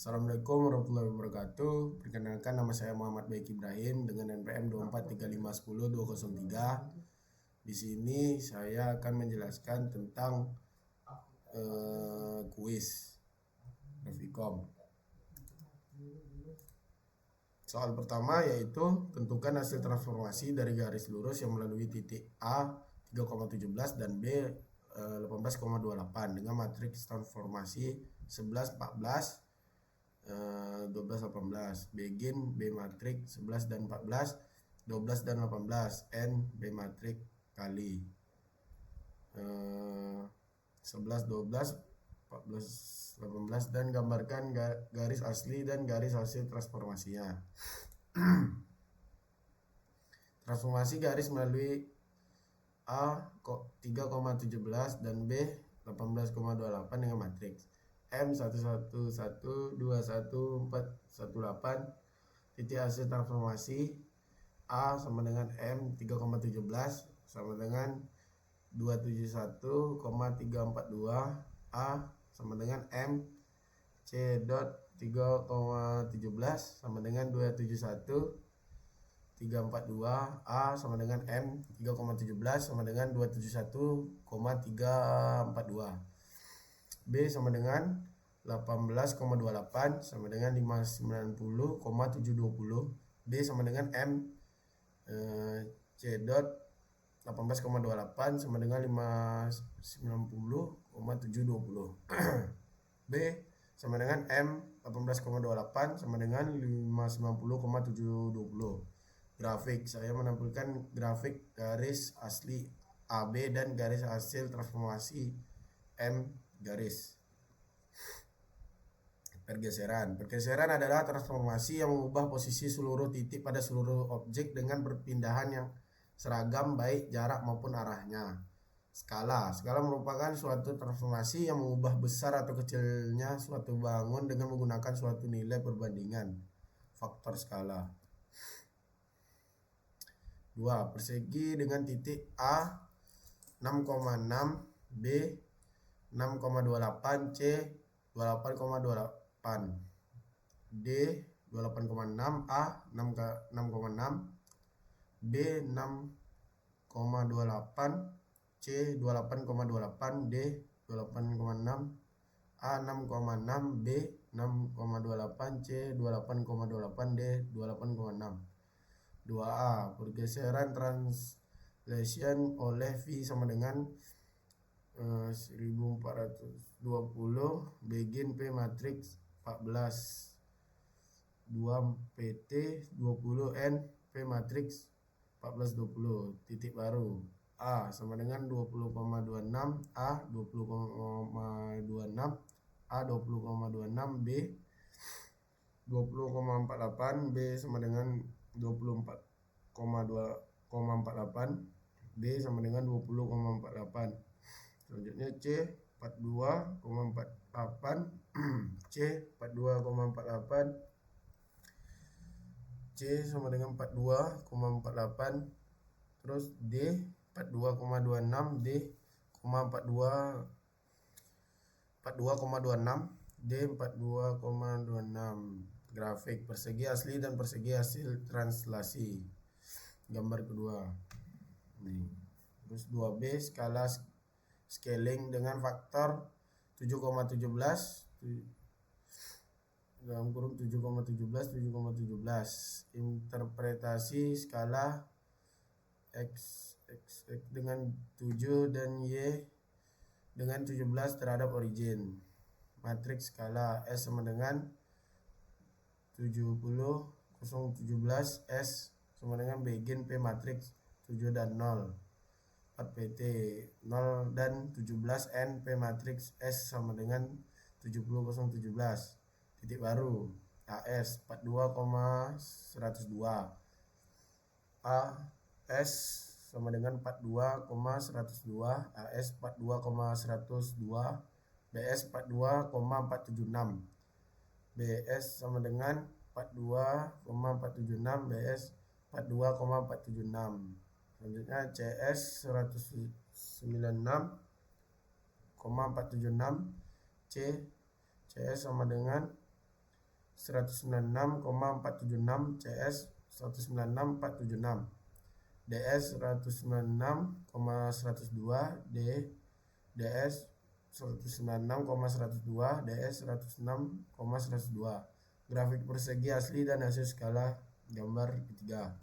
Assalamualaikum warahmatullahi wabarakatuh. Perkenalkan, nama saya Muhammad Baik Ibrahim dengan NPM 2435102003. Di sini saya akan menjelaskan tentang kuis Grafikom. Soal pertama yaitu tentukan hasil transformasi dari garis lurus yang melalui titik A 3,17 dan B 18,28 dengan matriks transformasi 11, 14, 12, 18. Begin B matriks 11 dan 14, 12 dan 18, N B matriks kali 11, 12, 14, 18 dan gambarkan garis asli dan garis hasil transformasinya. Transformasi garis melalui A 3,17 dan B 18,28 dengan matriks M 111211418. Titik hasil transformasi A sama dengan M 3,17 sama dengan 271,342. A sama dengan M C dot 3,17 sama dengan 271,342. A sama dengan M 3,17 sama dengan 271,342. B sama dengan 18,28 sama dengan 590,720. D sama dengan M C dot 18,28 sama dengan 590,720. B sama dengan M 18,28 sama dengan 590,720. Grafik, saya menampilkan grafik garis asli AB dan garis hasil transformasi M garis. Pergeseran adalah transformasi yang mengubah posisi seluruh titik pada seluruh objek dengan perpindahan yang seragam baik jarak maupun arahnya. Skala merupakan suatu transformasi yang mengubah besar atau kecilnya suatu bangun dengan menggunakan suatu nilai perbandingan faktor skala. 2. Persegi dengan titik A 6,6, B 6,28, C 28,28, D 28,6, A 6,6, B 6,28, C 28,28, D 28,6, A 6,6, B 6,28, C 28,28, D 28,6. 2A. Pergeseran translation oleh V sama dengan 1420. Begin P matriks 14, 2 PT 20 N P matriks 1420. Titik baru A sama dengan 20,26, A 20,26, A 20,26, B 20,48, B sama dengan 24,48, B sama dengan 20,48. Selanjutnya C 42,48, C 42,48, C sama dengan 42,48. Terus D 42,26, D 42,26, D 42,26. Grafik persegi asli dan persegi hasil translasi. Gambar kedua. Terus 2B skala scaling dengan faktor 7,17 dalam kurung 7,17. Interpretasi skala X dengan 7 dan Y dengan 17 terhadap origin. Matriks skala S sama dengan 70,017, S sama dengan begin P matriks 7 dan 0. 4 PT 0 dan 17 N P matriks S sama dengan 70,017. Titik baru AS 42,102. AS sama dengan 42,102, AS 42,102, BS 42,476. BS sama dengan 42,476, BS 42,476. Selanjutnya CS 196,476, C CS sama dengan 196,476, CS 196,476, DS 196,102, DS 196,102, DS 106,102. Grafik persegi asli dan hasil skala gambar ketiga.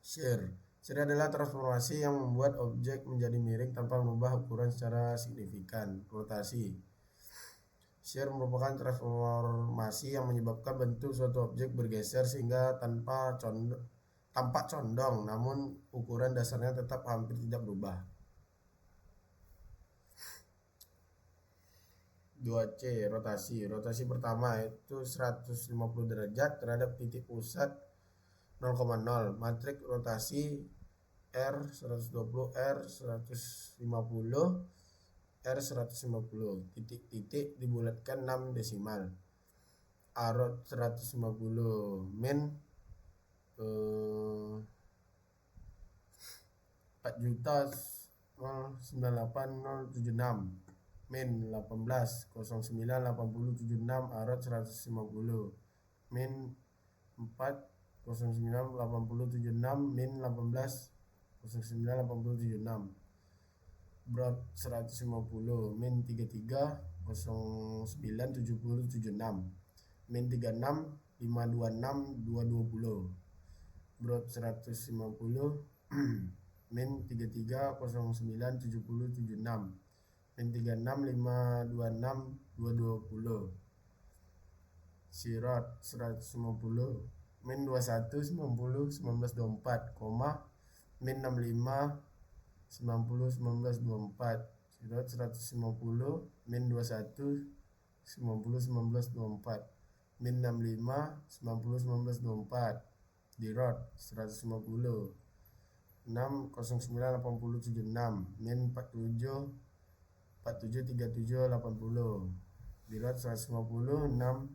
Shear adalah transformasi yang membuat objek menjadi miring tanpa mengubah ukuran secara signifikan. Rotasi. Shear merupakan transformasi yang menyebabkan bentuk suatu objek bergeser sehingga tampak condong, namun ukuran dasarnya tetap hampir tidak berubah. 2C. Rotasi pertama yaitu 150 derajat terhadap titik pusat 0,0. Matrik rotasi R 120, R 150, R 150. Titik-titik dibulatkan 6 desimal. Arot 150 min 4.098.076 min 18.09.8076. Arot 150 min 4.09.8076 min 18.09.8076. Broad 150 min 33.09.7076 min 36.526.220. Broad 150 min 33.09.7076 min 36.526.220. Sirot 150 min 21.90.1924, min 65 90.1924. Sirot 150 min 21 90.1924, min 65 90.1924. Dirot 150 6.09.8076 min 47 47.37.80. Dirot 150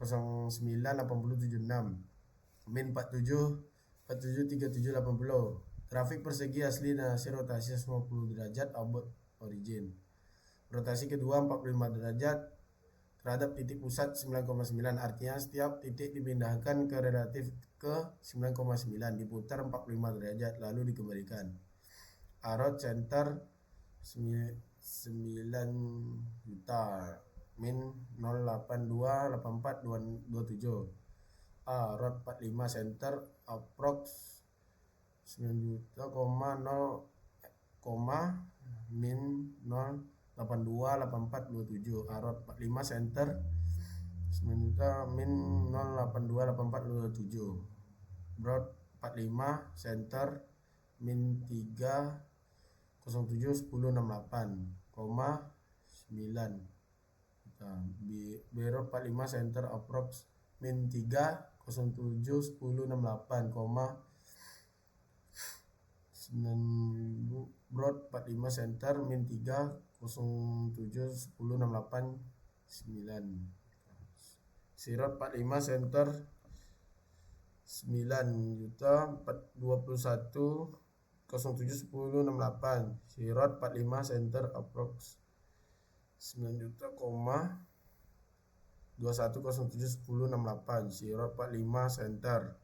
6.09.8076 min 47 47.37.80. Grafik persegi asli dan hasil rotasi 90 derajat about origin. Rotasi kedua 45 derajat terhadap titik pusat 9,9, artinya setiap titik dipindahkan ke relatif ke 9,9, diputar 45 derajat lalu dikembalikan. Arot center 9 juta min 0828427. Arot 45 center approx 9 juta, 0, min 0828427. Arot 45 center 9 juta min 0828427. Broad 45 center min 3071068,9. Berot 45 center approx min 3071068,9. Broad 45 center min 3071068,9. Sirot 45 center 9 juta 21.07.1068. Sirot 45 center approx 9 juta, 21.07.1068. Sirot 45 center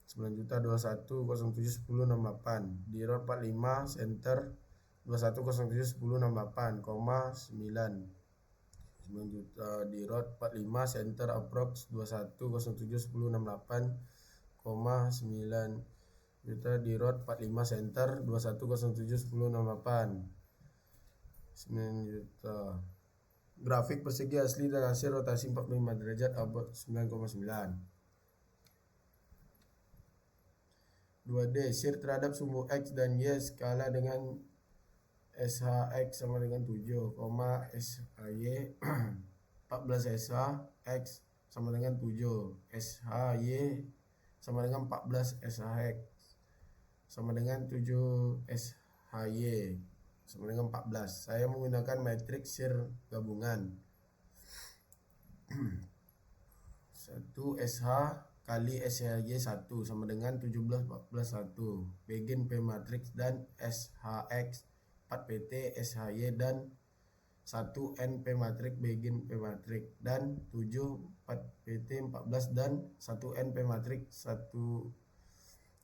9 juta 21.07.1068. Dirot 45 center 21.07.1068,9. 9 juta. Dirot 45 center approx 21.07.1068,9 juta. Dirot 45 center 21.07.1068, 9 juta. Grafik persegi asli dan hasil rotasi 45 derajat abad 9,9. 2D. Shear terhadap sumbu X dan Y skala dengan SHX sama dengan 7, SHY 14 SHX sama dengan 7, SHY sama dengan 14 SHX sama dengan 7, SHY sama dengan 14. Saya menggunakan matriks shear gabungan 1 SH kali SHY 1 sama dengan 17 14 1. Begen P matriks dan SHX 4 PT SHY dan 1 N P matrik begin P matrik, dan 7 4 PT 14 dan 1 N P matrik 1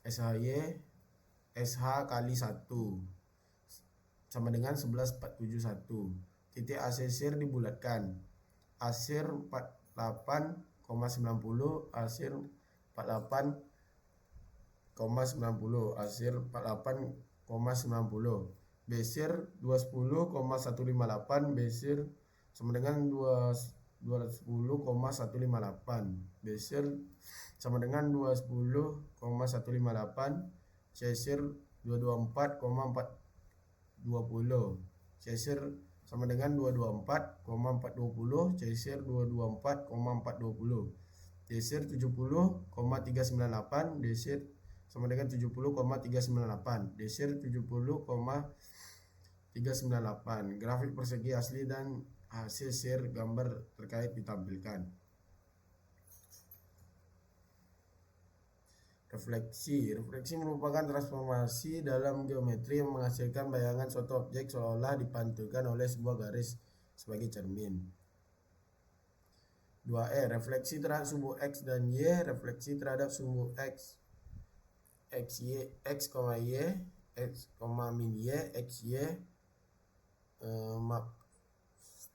SHY SH kali 1 sama dengan 11471. Titik asir dibulatkan. Asir 48,90, asir 48,90, asir 48,90. Besir 210,158, besir sama dengan 210,158, besir sama dengan 210,158, cesir 224,420, cesir sama dengan 224,420, cesir 224,420, desir 70,398, desir sama dengan 70,398, desir 70,398. Grafik persegi asli dan hasil share gambar terkait ditampilkan. Refleksi merupakan transformasi dalam geometri yang menghasilkan bayangan suatu objek seolah dipantulkan oleh sebuah garis sebagai cermin. 2E. Refleksi terhadap sumbu X dan Y. Refleksi terhadap sumbu X, Y, X, min Y, X, Y,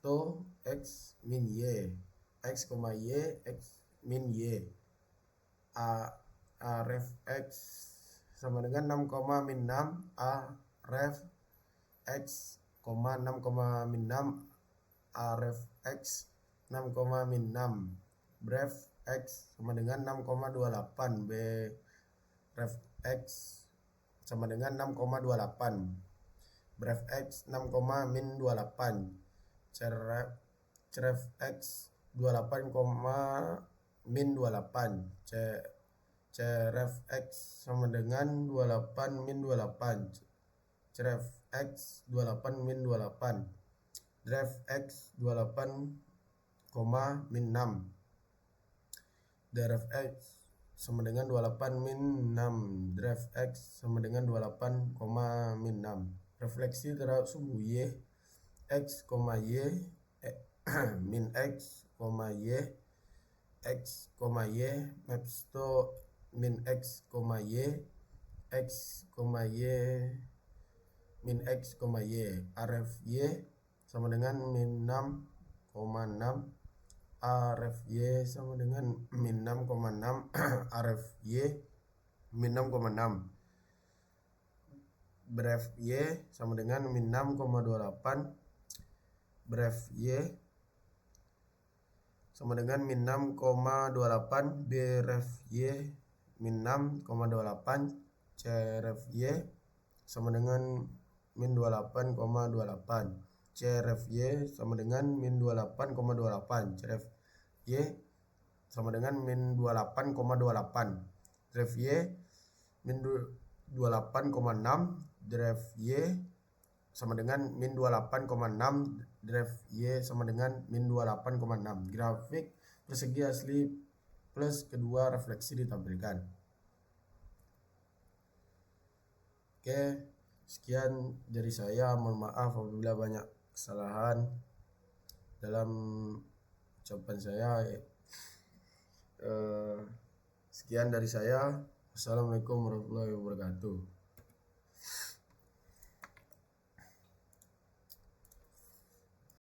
to X min Y, X, Y, X min Y. A ref X sama dengan 6, min 6, A ref X, 6, min 6, A ref X 6, min 6, bref X sama dengan 6,28, B ref X sama dengan 6,28, bref X 6, min 28, cref X 28, min 28, cref X sama dengan 28 min 28, cref X 28 min 28, dref X 28, min 6, dref X sama dengan 28 min 6, dref X sama dengan 28, min 6. Refleksi terhadap sumbu Y, X, Y, min X, Y, X, Y, maps to min X, Y, X, Y, min X, Y, aref Y sama dengan min 6,6, aref Y sama dengan min 6,6, aref Y min 6,6, bref Y sama dengan min 6,28, bref Y sama dengan min 6,28, bref Y min 6,28, cref Y sama dengan min 28,28, cref Y sama dengan min 28,28, cref Y sama dengan min 28,28, dref Y min 28,6, dref Y sama dengan min 28,6, dref Y sama dengan min 28,6. Grafik persegi asli plus kedua refleksi ditampilkan. Oke, sekian dari saya. Mohon maaf apabila banyak kesalahan dalam ucapan saya. Sekian dari saya. Assalamualaikum warahmatullahi wabarakatuh.